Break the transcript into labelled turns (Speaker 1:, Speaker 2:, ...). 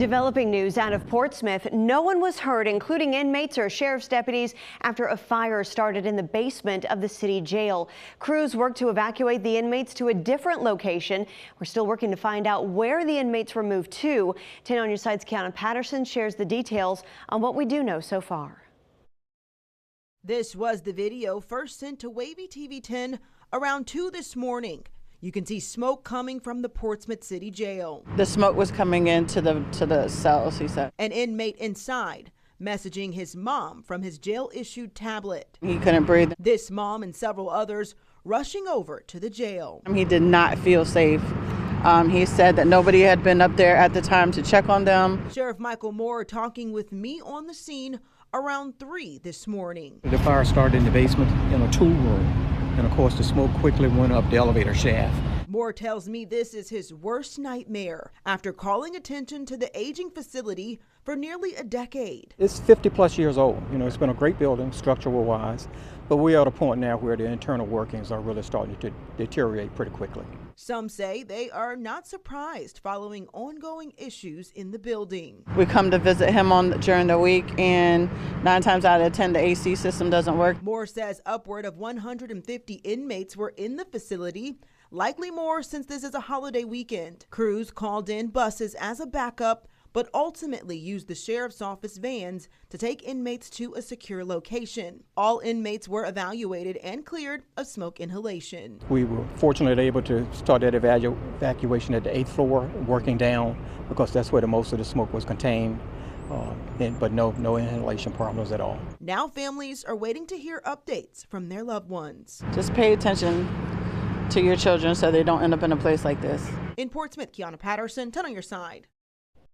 Speaker 1: Developing news out of Portsmouth. No one was hurt, including inmates or sheriff's deputies, after a fire started in the basement of the city jail. Crews worked to evacuate the inmates to a different location. We're still working to find out where the inmates were moved to. 10 on your side's Kiana Patterson shares the details on what we do know so far.
Speaker 2: This was the video first sent to Wavy TV 10 around 2 this morning. You can see smoke coming from the Portsmouth City Jail.
Speaker 3: The smoke was coming into the cells, he said.
Speaker 2: An inmate inside messaging his mom from his jail-issued tablet.
Speaker 3: He couldn't breathe.
Speaker 2: This mom and several others rushing over to the jail.
Speaker 3: He did not feel safe. He said that nobody had been up there at the time to check on them.
Speaker 2: Sheriff Michael Moore talking with me on the scene around 3 this morning.
Speaker 4: The fire started in the basement in a tool room. And of course, the smoke quickly went up the elevator shaft.
Speaker 2: Moore tells me this is his worst nightmare after calling attention to the aging facility for nearly a decade.
Speaker 4: It's 50+ years old. You know, it's been a great building, structural wise, but we're at a point now where the internal workings are really starting to deteriorate pretty quickly.
Speaker 2: Some say they are not surprised following ongoing issues in the building.
Speaker 3: We come to visit him during the week, and 9 times out of 10, the AC system doesn't work.
Speaker 2: Moore says upward of 150 inmates were in the facility, likely more since this is a holiday weekend. Crews called in buses as a backup, but ultimately used the sheriff's office vans to take inmates to a secure location. All inmates were evaluated and cleared of smoke inhalation.
Speaker 4: We were fortunately able to start that evacuation at the 8th floor, working down, because that's where most of the smoke was contained. But no inhalation problems at all.
Speaker 2: Now families are waiting to hear updates from their loved ones.
Speaker 3: Just pay attention to your children so they don't end up in a place like this.
Speaker 2: In Portsmouth, Kiana Patterson, 10 on your side.